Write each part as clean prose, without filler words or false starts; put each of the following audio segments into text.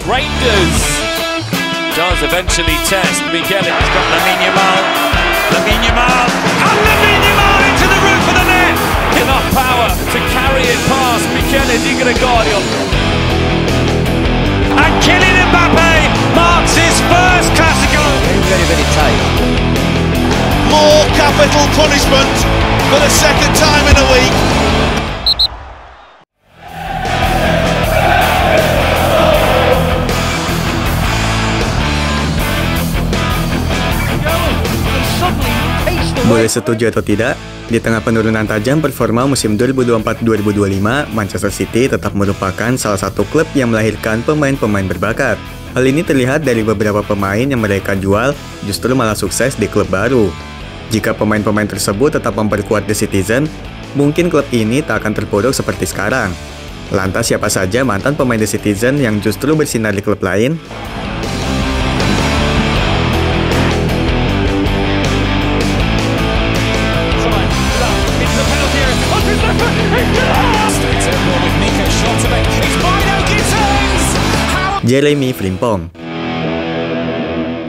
Rangers does eventually test Mikel. He's got Lamine Yamal, and Lamine Yamal into the roof of the net. Enough power to carry it past Michele Di Gregorio. And Kylian Mbappe marks his first Clasico. Very, very tight. More capital punishment for the second time in a week. Boleh setuju atau tidak, di tengah penurunan tajam performa musim 2024-2025, Manchester City tetap merupakan salah satu klub yang melahirkan pemain-pemain berbakat. Hal ini terlihat dari beberapa pemain yang mereka jual justru malah sukses di klub baru. Jika pemain-pemain tersebut tetap memperkuat The Citizen, mungkin klub ini tak akan terpuruk seperti sekarang. Lantas siapa saja mantan pemain The Citizen yang justru bersinar di klub lain? Jeremy Frimpong.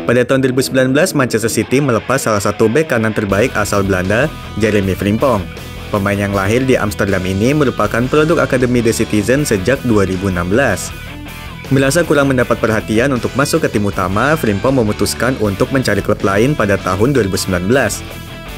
Pada tahun 2019, Manchester City melepas salah satu bek kanan terbaik asal Belanda, Jeremy Frimpong. Pemain yang lahir di Amsterdam ini merupakan produk Akademi The Citizen sejak 2016. Merasa kurang mendapat perhatian untuk masuk ke tim utama, Frimpong memutuskan untuk mencari klub lain pada tahun 2019.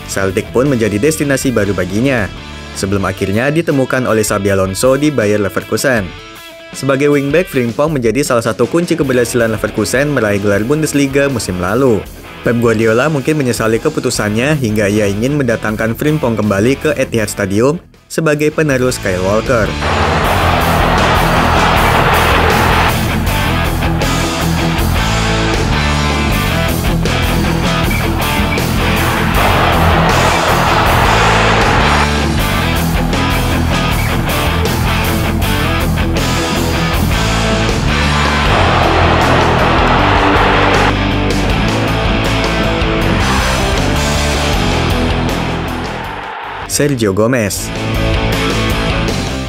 Celtic pun menjadi destinasi baru baginya, sebelum akhirnya ditemukan oleh Xabi Alonso di Bayer Leverkusen. Sebagai wingback, Frimpong menjadi salah satu kunci keberhasilan Leverkusen meraih gelar Bundesliga musim lalu. Pep Guardiola mungkin menyesali keputusannya hingga ia ingin mendatangkan Frimpong kembali ke Etihad Stadium sebagai penerus Kyle Walker. Sergio Gomez.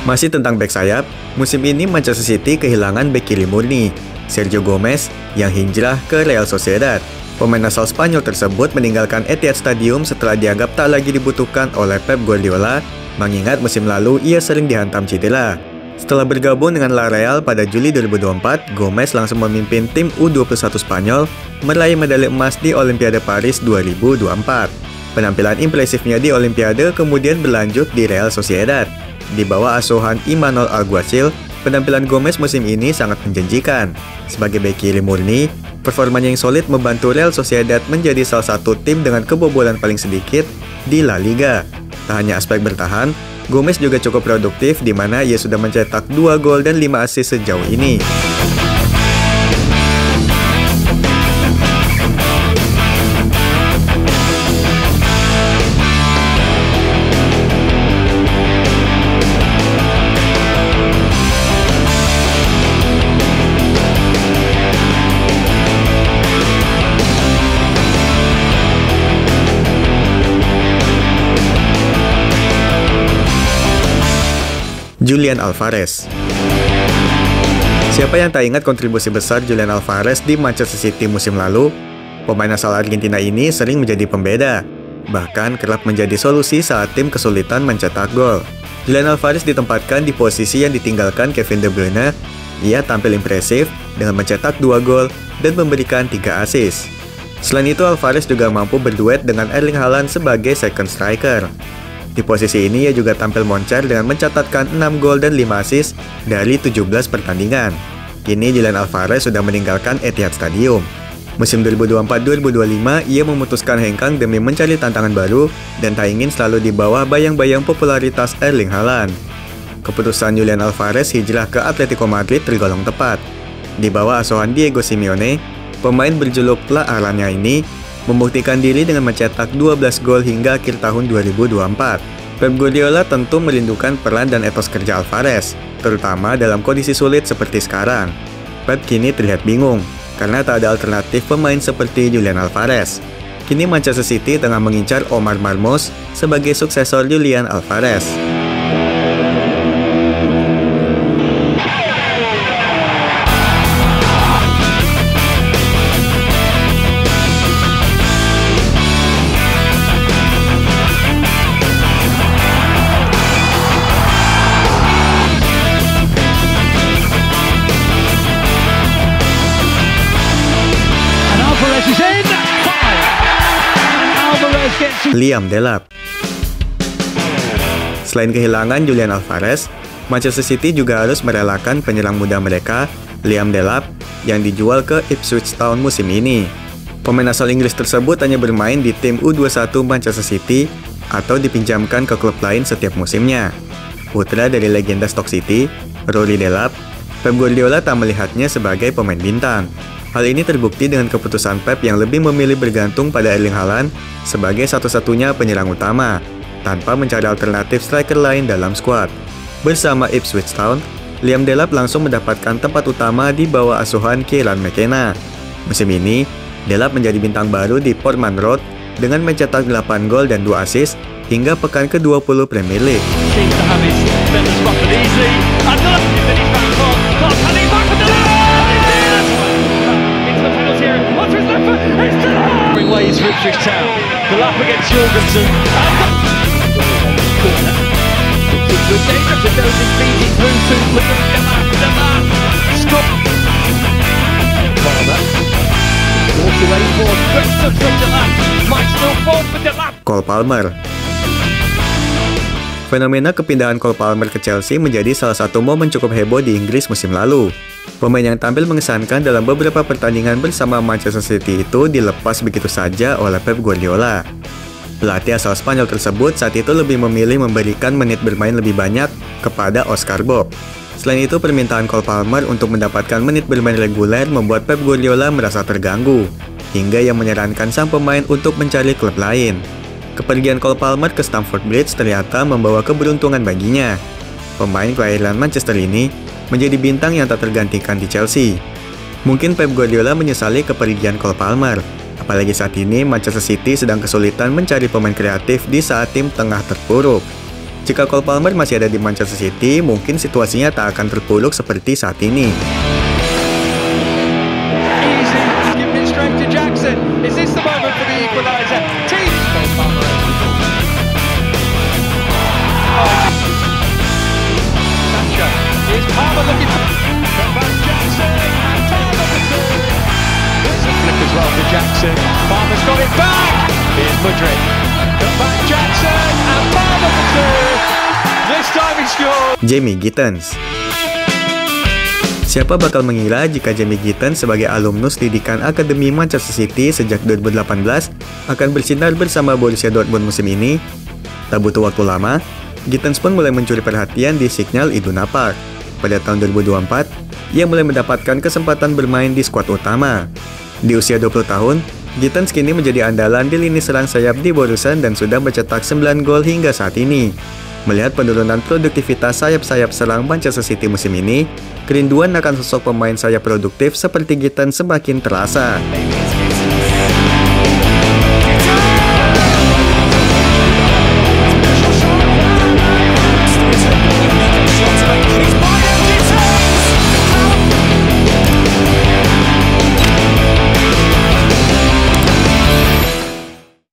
Masih tentang bek sayap, musim ini Manchester City kehilangan bek kiri murni, Sergio Gomez, yang hijrah ke Real Sociedad. Pemain asal Spanyol tersebut meninggalkan Etihad Stadium setelah dianggap tak lagi dibutuhkan oleh Pep Guardiola, mengingat musim lalu ia sering dihantam cedera. Setelah bergabung dengan La Real pada Juli 2024, Gomez langsung memimpin tim U21 Spanyol meraih medali emas di Olimpiade Paris 2024. Penampilan impresifnya di Olimpiade kemudian berlanjut di Real Sociedad. Di bawah asuhan Imanol Alguacil, penampilan Gomez musim ini sangat menjanjikan. Sebagai bek kiri murni, performanya yang solid membantu Real Sociedad menjadi salah satu tim dengan kebobolan paling sedikit di La Liga. Tak hanya aspek bertahan, Gomez juga cukup produktif di mana ia sudah mencetak 2 gol dan 5 assist sejauh ini. Julian Alvarez. Siapa yang tak ingat kontribusi besar Julian Alvarez di Manchester City musim lalu? Pemain asal Argentina ini sering menjadi pembeda, bahkan kerap menjadi solusi saat tim kesulitan mencetak gol. Julian Alvarez ditempatkan di posisi yang ditinggalkan Kevin De Bruyne. Ia tampil impresif dengan mencetak 2 gol dan memberikan 3 assist. Selain itu, Alvarez juga mampu berduet dengan Erling Haaland sebagai second striker. Di posisi ini ia juga tampil moncer dengan mencatatkan 6 gol dan 5 assist dari 17 pertandingan. Kini Julian Alvarez sudah meninggalkan Etihad Stadium. Musim 2024-2025 ia memutuskan hengkang demi mencari tantangan baru dan tak ingin selalu di bawah bayang-bayang popularitas Erling Haaland. Keputusan Julian Alvarez hijrah ke Atletico Madrid tergolong tepat. Di bawah asuhan Diego Simeone, pemain berjuluk La Araña ini membuktikan diri dengan mencetak 12 gol hingga akhir tahun 2024. Pep Guardiola tentu merindukan peran dan etos kerja Alvarez, terutama dalam kondisi sulit seperti sekarang. Pep kini terlihat bingung, karena tak ada alternatif pemain seperti Julian Alvarez. Kini Manchester City tengah mengincar Omar Marmos sebagai suksesor Julian Alvarez. Liam Delap. Selain kehilangan Julian Alvarez, Manchester City juga harus merelakan penyerang muda mereka, Liam Delap, yang dijual ke Ipswich Town musim ini. Pemain asal Inggris tersebut hanya bermain di tim U21 Manchester City atau dipinjamkan ke klub lain setiap musimnya. Putra dari legenda Stoke City, Rory Delap, Pep Guardiola tak melihatnya sebagai pemain bintang. Hal ini terbukti dengan keputusan Pep yang lebih memilih bergantung pada Erling Haaland sebagai satu-satunya penyerang utama, tanpa mencari alternatif striker lain dalam skuad. Bersama Ipswich Town, Liam Delap langsung mendapatkan tempat utama di bawah asuhan Kieran McKenna. Musim ini, Delap menjadi bintang baru di Portman Road dengan mencetak 8 gol dan 2 assist hingga pekan ke-20 Premier League. Cole Palmer. Fenomena kepindahan Cole Palmer ke Chelsea menjadi salah satu momen cukup heboh di Inggris musim lalu. Pemain yang tampil mengesankan dalam beberapa pertandingan bersama Manchester City itu dilepas begitu saja oleh Pep Guardiola. Pelatih asal Spanyol tersebut saat itu lebih memilih memberikan menit bermain lebih banyak kepada Oscar Bob. Selain itu, permintaan Cole Palmer untuk mendapatkan menit bermain reguler membuat Pep Guardiola merasa terganggu, hingga ia menyarankan sang pemain untuk mencari klub lain. Kepergian Cole Palmer ke Stamford Bridge ternyata membawa keberuntungan baginya. Pemain kelahiran Manchester ini menjadi bintang yang tak tergantikan di Chelsea. Mungkin Pep Guardiola menyesali kepergian Cole Palmer, apalagi saat ini Manchester City sedang kesulitan mencari pemain kreatif di saat tim tengah terpuruk. Jika Cole Palmer masih ada di Manchester City, mungkin situasinya tak akan terpuruk seperti saat ini. Jamie Gittens. Siapa bakal mengira jika Jamie Gittens sebagai alumnus didikan Akademi Manchester City sejak 2018 akan bersinar bersama Borussia Dortmund musim ini? Tak butuh waktu lama, Gittens pun mulai mencuri perhatian di Signal Iduna Park. Pada tahun 2024, ia mulai mendapatkan kesempatan bermain di skuad utama. Di usia 20 tahun, Gittens kini menjadi andalan di lini serang sayap di Borussia dan sudah mencetak 9 gol hingga saat ini. Melihat penurunan produktivitas sayap-sayap serang Manchester City musim ini, kerinduan akan sosok pemain sayap produktif seperti Gittens semakin terasa.